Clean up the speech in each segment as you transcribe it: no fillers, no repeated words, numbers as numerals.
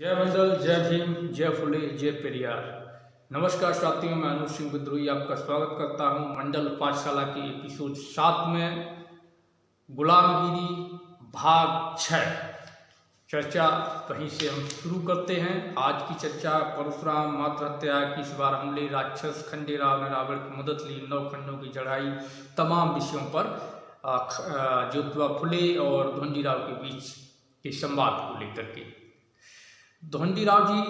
जय मंडल, जय भीम, जय फुले, जय पेरियार। नमस्कार साथियों, मैं अनुज सिंह विद्रोही आपका स्वागत करता हूं मंडल पाठशाला के एपिसोड 7 में। गुलामगिरी भाग 6 चर्चा वहीं से हम शुरू करते हैं। आज की चर्चा परशुराम, मातृ हत्या, किस बार हमले, राक्षस, खंडेराव ने रावण की मदद ली, 9 खंडों की चढ़ाई, तमाम विषयों पर ज्योतिबा फुले और धोंडीराव के बीच के संवाद को लेकर के धोंडीराव जी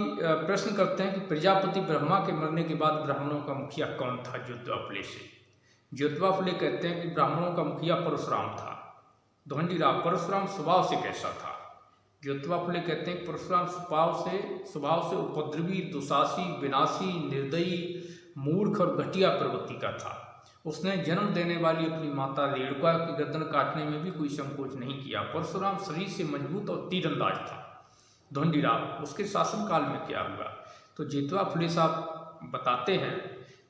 प्रश्न करते हैं कि प्रजापति ब्रह्मा के मरने के बाद ब्राह्मणों का मुखिया कौन था ज्योतिबा फुले से। ज्योतिबा फुले कहते हैं कि ब्राह्मणों का मुखिया परशुराम था। धोंडीराव, परशुराम स्वभाव से कैसा था? ज्योतिबा फुले कहते हैं परशुराम स्वभाव से उपद्रवी, दुशासी, विनाशी, निर्दयी, मूर्ख और घटिया प्रवृत्ति का था। उसने जन्म देने वाली अपनी माता रेणुका की गर्दन काटने में भी कोई संकोच नहीं किया। परशुराम शरीर से मजबूत और तीरंदाज था। धोंडीराव, उसके शासनकाल में क्या हुआ? तो ज्योतिबा फुले साहब बताते हैं,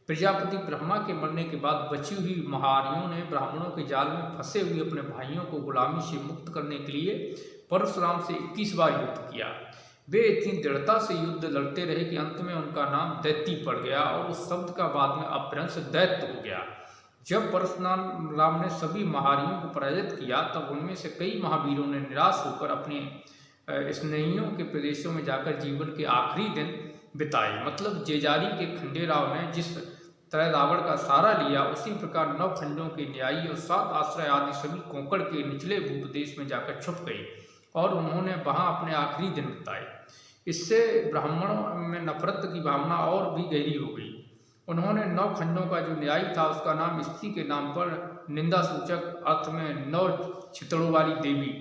प्रजापति ब्रह्मा के मरने के बाद बची हुई महारियों ने ब्राह्मणों के जाल में फंसे हुए अपने भाइयों को गुलामी से मुक्त करने के लिए परशुराम से 21 बार युद्ध किया। वे इतनी दृढ़ता से युद्ध लड़ते रहे कि अंत में उनका नाम दैत्य पड़ गया और उस शब्द का बाद में अपभ्रंश दैत्य हो गया। जब परशुराम ने सभी महारियों को पराजित किया तब उनमें से कई महावीरों ने निराश होकर अपने स्नेहियों के प्रदेशों में जाकर जीवन के आखिरी दिन बिताए। मतलब जेजारी के खंडेराव ने जिस तरह रावण का सहारा लिया, उसी प्रकार 9 खंडों के न्यायी और 7 आश्रय आदि सभी कोंकण के निचले भूप्रदेश में जाकर छुप गए और उन्होंने वहां अपने आखिरी दिन बिताए। इससे ब्राह्मणों में नफरत की भावना और भी गहरी हो गई। उन्होंने 9 खंडों का जो न्यायी था उसका नाम स्त्री के नाम पर निंदा सूचक अर्थ में 9 छितड़ों वाली देवी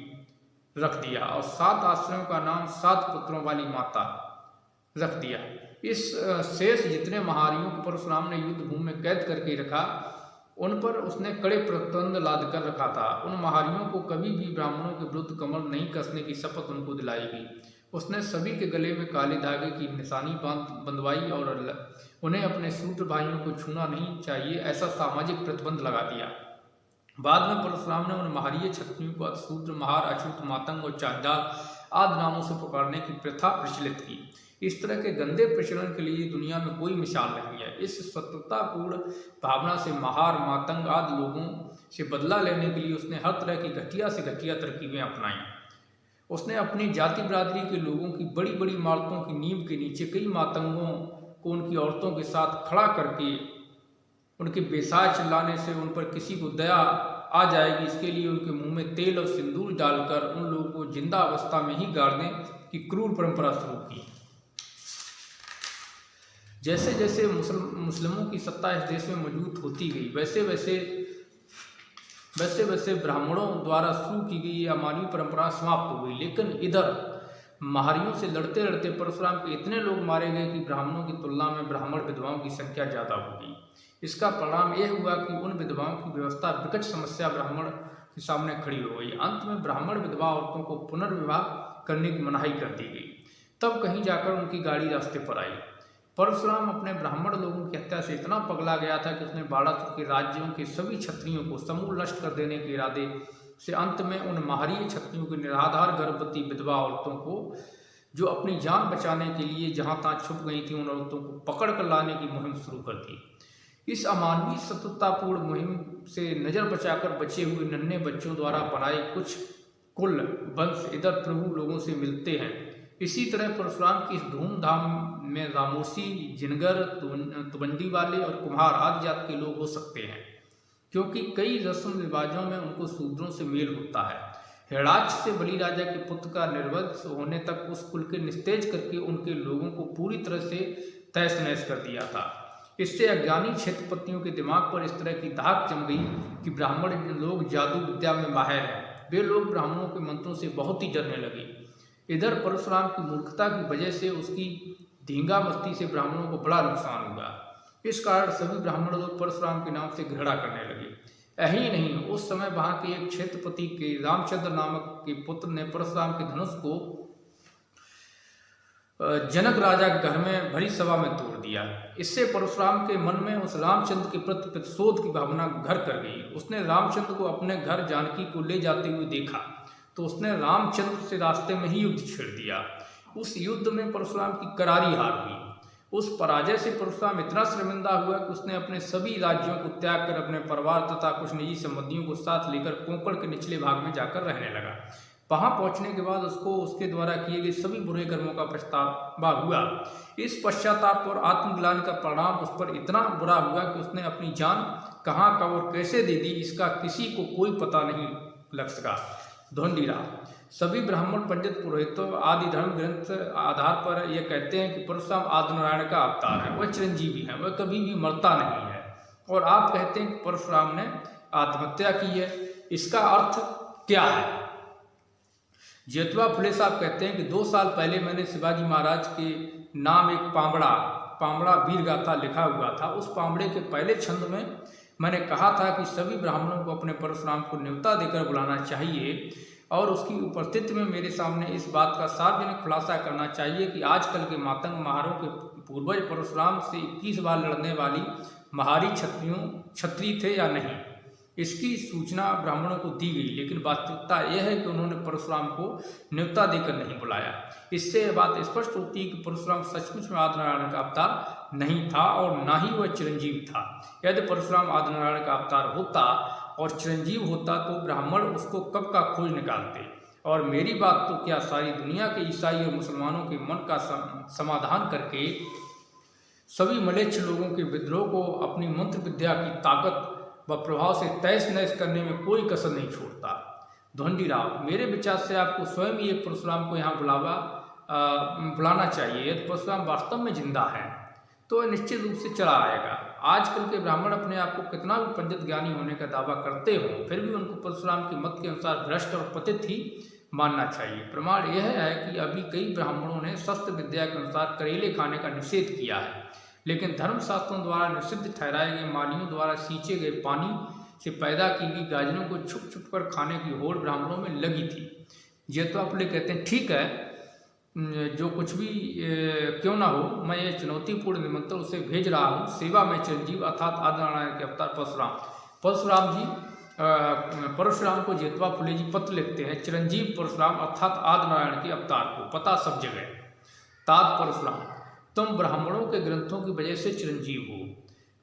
रख दिया और 7 आश्रयों का नाम 7 पुत्रों वाली माता रख दिया। इस शेष जितने महारियों को परशुराम ने युद्ध भूमि में कैद करके रखा, उन पर उसने कड़े प्रतिबंध लाद कर रखा था। उन महारियों को कभी भी ब्राह्मणों के विरुद्ध कमर नहीं कसने की शपथ उनको दिलाई गई। उसने सभी के गले में काले धागे की निशानी बंधवाई और उन्हें अपने शूद्र भाइयों को छूना नहीं चाहिए ऐसा सामाजिक प्रतिबंध लगा दिया। बाद में परशुराम ने उन महारीय क्षत्रियों को शूद्र, महार, अछूत, मातंग और चांडाल आदि नामों से पुकारने की प्रथा प्रचलित की। इस तरह के गंदे प्रचलन के लिए दुनिया में कोई मिसाल नहीं है। इस शत्रुतापूर्ण भावना से महार, मातंग आदि लोगों से बदला लेने के लिए उसने हर तरह की घटिया से घटिया तरकीबें अपनाई। उसने अपनी जाति बिरादरी के लोगों की बड़ी बड़ी इमारतों की नींव के नीचे कई मातंगों को उनकी औरतों के साथ खड़ा करके उनके बेसाय चिल्लाने से उन पर किसी को दया आ जाएगी, इसके लिए उनके मुंह में तेल और सिंदूर डालकर उन लोगों को जिंदा अवस्था में ही गाड़ने की क्रूर परंपरा शुरू की। जैसे जैसे मुस्लिमों की सत्ता इस देश में मजबूत होती गई, वैसे वैसे ब्राह्मणों द्वारा शुरू की गई अमानवीय परंपरा समाप्त हो गई। लेकिन इधर महारियों से लड़ते लड़ते परशुराम के इतने लोग मारे गए कि ब्राह्मणों की तुलना में ब्राह्मण विधवाओं की संख्या ज़्यादा हो गई। इसका परिणाम यह हुआ कि उन विधवाओं की व्यवस्था विकट समस्या ब्राह्मण के सामने खड़ी हो गई। अंत में ब्राह्मण विधवा औरतों को पुनर्विवाह करने की मनाही कर दी गई। तब कहीं जाकर उनकी गाड़ी रास्ते पर आई। परशुराम अपने ब्राह्मण लोगों की हत्या से इतना पगला गया था कि उसने बाड़ासुर के राज्यों के सभी क्षत्रियों को समूल नष्ट कर देने के इरादे से अंत में उन महारीय क्षत्रियों के निराधार गर्भवती विधवा औरतों को जो अपनी जान बचाने के लिए जहां तहां छुप गई थी, उन औरतों को पकड़ कर लाने की मुहिम शुरू कर दी। इस अमानवीय शत्रुतापूर्ण मुहिम से नजर बचाकर बचे हुए नन्हे बच्चों द्वारा बनाए कुछ कुल वंश इधर प्रभु लोगों से मिलते हैं। इसी तरह परशुराम की इस धूमधाम में रामोसी, जिनगर, तुबंडी वाले और कुम्हार आदि जात के लोग हो सकते हैं, क्योंकि कई रस्म रिवाजों में उनको शूद्रों से मेल होता है। हिरणाक्ष से बलि राजा के पुत्र का निर्वंश होने तक उस कुल के निस्तेज करके उनके लोगों को पूरी तरह से तहस नहस कर दिया था। इससे अज्ञानी क्षेत्रपतियों के दिमाग पर इस तरह की धाक जम गई कि ब्राह्मण लोग जादू विद्या में माहिर हैं। वे लोग ब्राह्मणों के मंत्रों से बहुत ही डरने लगे। इधर परशुराम की मूर्खता की वजह से उसकी धींगा मस्ती से ब्राह्मणों को बड़ा नुकसान हुआ। इस कारण सभी ब्राह्मण लोग परशुराम के नाम से घृणा करने लगे। यही नहीं, उस समय वहां के एक क्षेत्रपति के रामचंद्र नामक के पुत्र ने परशुराम के धनुष को जनक राजा के घर में भरी सभा में तोड़ दिया। इससे परशुराम के मन में उस रामचंद्र के प्रति प्रतिशोध की भावना घर कर गई। उसने रामचंद्र को अपने घर जानकी को ले जाते हुए देखा तो उसने रामचंद्र से रास्ते में ही युद्ध छेड़ दिया। उस युद्ध में परशुराम की करारी हार हुई। उस पराजय से परशुराम इतना शर्मिंदा हुआ कि उसने अपने सभी राज्यों को त्याग कर अपने परिवार तथा कुछ निजी संबंधियों को साथ लेकर कोंकण के निचले भाग में जाकर रहने लगा। वहां पहुंचने के बाद उसको उसके द्वारा किए गए सभी बुरे कर्मों का पछतावा हुआ। इस पश्चाताप और आत्मग्लानि का परिणाम उस पर इतना बुरा हुआ कि उसने अपनी जान कहाँ कब और कैसे दे दी, इसका किसी को कोई पता नहीं लग सका। धोंडीराम। सभी ब्राह्मण पंडित पुरोहितों आदि धर्म ग्रंथ आधार पर यह कहते हैं कि परशुराम आदिनारायण का अवतार है, वह चिरंजीवी है, वह कभी भी मरता नहीं है। और आप कहते हैं कि परशुराम ने आत्महत्या की है, इसका अर्थ क्या है? जेतवा फुले साहब कहते हैं कि 2 साल पहले मैंने शिवाजी महाराज के नाम एक पामड़ा वीर गाथा लिखा हुआ था। उस पामड़े के पहले छंद में मैंने कहा था कि सभी ब्राह्मणों को अपने परशुराम को न्योता देकर बुलाना चाहिए और उसकी उपस्थिति में मेरे सामने इस बात का सार्वजनिक खुलासा करना चाहिए कि आजकल के मातंग महारों के पूर्वज परशुराम से 21 बार लड़ने वाली महारी क्षत्रिय थे या नहीं। इसकी सूचना ब्राह्मणों को दी गई, लेकिन वास्तविकता यह है कि उन्होंने परशुराम को न्योता देकर नहीं बुलाया। इससे यह बात स्पष्ट होती है कि परशुराम सचमुच में आदिनारायण का अवतार नहीं था और न ही वह चिरंजीव था। यदि परशुराम आदिनारायण का अवतार होता और चिरंजीव होता तो ब्राह्मण उसको कब का खोज निकालते। और मेरी बात तो क्या, सारी दुनिया के ईसाई और मुसलमानों के मन का समाधान करके सभी मलेच्छ लोगों के विद्रोह को अपनी मंत्र विद्या की ताकत व प्रभाव से तहस नहस करने में कोई कसर नहीं छोड़ता। धोंडीराम। मेरे विचार से आपको स्वयं ही एक परशुराम को यहाँ बुलाना चाहिए। यदि परशुराम वास्तव में जिंदा है तो वह निश्चित रूप से चला आएगा। आजकल के ब्राह्मण अपने आप को कितना भी पंडित ज्ञानी होने का दावा करते हो, फिर भी उनको परशुराम के मत के अनुसार भ्रष्ट और पतित ही मानना चाहिए। प्रमाण यह है कि अभी कई ब्राह्मणों ने शस्त्र विद्या के अनुसार करेले खाने का निषेध किया है, लेकिन धर्मशास्त्रों द्वारा निषिद्ध ठहराए गए मालियों द्वारा सींचे गए पानी से पैदा की गई गाजरों को छुप छुप कर खाने की होड़ ब्राह्मणों में लगी थी। जेतवा फुले कहते हैं, ठीक है, जो कुछ भी क्यों ना हो, मैं ये चुनौतीपूर्ण निमंत्रण उसे भेज रहा हूँ। सेवा में चिरंजीव अर्थात आदिनारायण के अवतार परशुराम को जेतवा फुले जी पत्र लिखते हैं। चिरंजीव परशुराम अर्थात आदिनारायण के अवतार को, पता सब जगह। तात परशुराम। तुम ब्राह्मणों के ग्रंथों की वजह से चिरंजीव हो।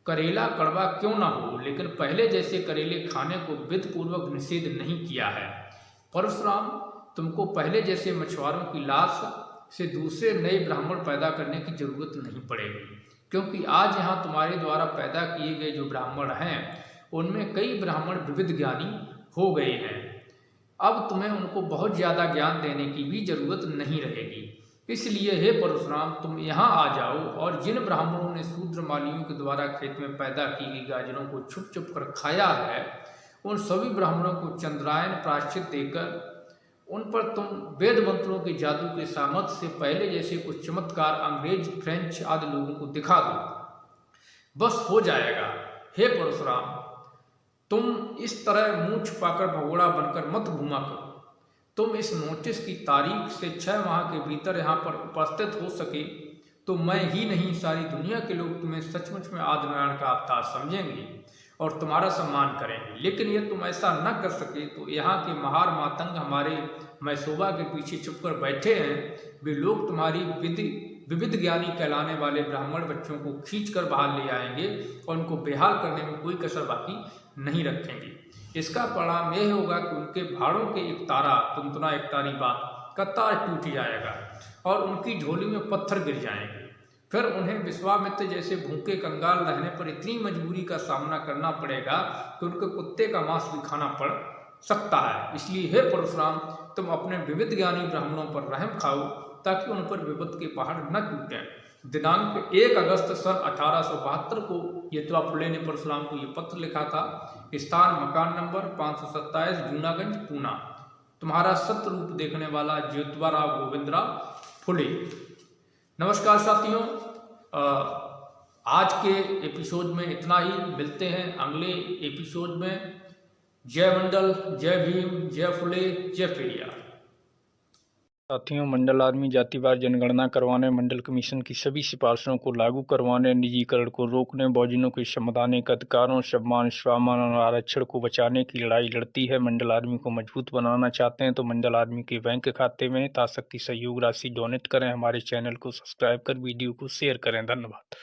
करेला कड़वा क्यों ना हो, लेकिन पहले जैसे करेले खाने को विधिपूर्वक निषेध नहीं किया है। परशुराम, तुमको पहले जैसे मछुआरों की लाश से दूसरे नए ब्राह्मण पैदा करने की जरूरत नहीं पड़ेगी, क्योंकि आज यहाँ तुम्हारे द्वारा पैदा किए गए जो ब्राह्मण हैं उनमें कई ब्राह्मण विविध ज्ञानी हो गए हैं। अब तुम्हें उनको बहुत ज़्यादा ज्ञान देने की भी जरूरत नहीं रहेगी। इसलिए हे परशुराम, तुम यहाँ आ जाओ और जिन ब्राह्मणों ने शूद्र मालियों के द्वारा खेत में पैदा की गई गाजरों को छुप छुप कर खाया है, उन सभी ब्राह्मणों को चंद्रायन प्रायश्चित देकर उन पर तुम वेद मंत्रों के जादू के सामर्थ्य से पहले जैसे कुछ चमत्कार अंग्रेज, फ्रेंच आदि लोगों को दिखा दो, बस हो जाएगा। हे परशुराम, तुम इस तरह मुंह छुपाकर भगोड़ा बनकर मत घूमा करो। तुम इस नोटिस की तारीख से 6 माह के भीतर यहाँ पर उपस्थित हो सके तो मैं ही नहीं, सारी दुनिया के लोग तुम्हें सचमुच में आदिनारायण का अवतार समझेंगे और तुम्हारा सम्मान करेंगे। लेकिन यदि तुम ऐसा न कर सके तो यहाँ के महार मातंग हमारे मैसोबा के पीछे छुपकर बैठे हैं, वे लोग तुम्हारी विविध ज्ञानी कहलाने वाले ब्राह्मण बच्चों को खींच कर बाहर ले आएंगे और उनको बेहाल करने में कोई कसर बाकी नहीं रखेंगे। इसका परिणाम यह होगा कि उनके भाड़ों के एक तारा, तुनतुना एक तारी बात का तार टूट जाएगा और उनकी झोली में पत्थर गिर जाएंगे। फिर उन्हें विश्वामित्र जैसे भूखे कंगाल रहने पर इतनी मजबूरी का सामना करना पड़ेगा कि उनके कुत्ते का मांस भी खाना पड़ सकता है। इसलिए हे परशुराम, तुम अपने विविध ज्ञानी ब्राह्मणों पर रहम खाओ ताकि उन पर विपद के पहाड़ न टूटें। दिनांक 1 अगस्त सन 1872 को जेतवा फुले ने परशुराम को ये पत्र लिखा था। स्थान मकान नंबर 527 जूनागंज, पूना। तुम्हारा सत्य रूप देखने वाला जेतवाराव गोविंदराव फुले। नमस्कार साथियों, आज के एपिसोड में इतना ही। मिलते हैं अगले एपिसोड में। जय मंडल, जय भीम, जय फुले, जय पेरियार। साथियों, मंडल आर्मी जातिवार जनगणना करवाने, मंडल कमीशन की सभी सिफारिशों को लागू करवाने, निजीकरण को रोकने, बहुजनों के संवैधानिक अधिकारों, सम्मान, स्वाभिमान और आरक्षण को बचाने की लड़ाई लड़ती है। मंडल आर्मी को मजबूत बनाना चाहते हैं तो मंडल आर्मी के बैंक खाते में यथाशक्ति सहयोग राशि डोनेट करें। हमारे चैनल को सब्सक्राइब कर वीडियो को शेयर करें। धन्यवाद।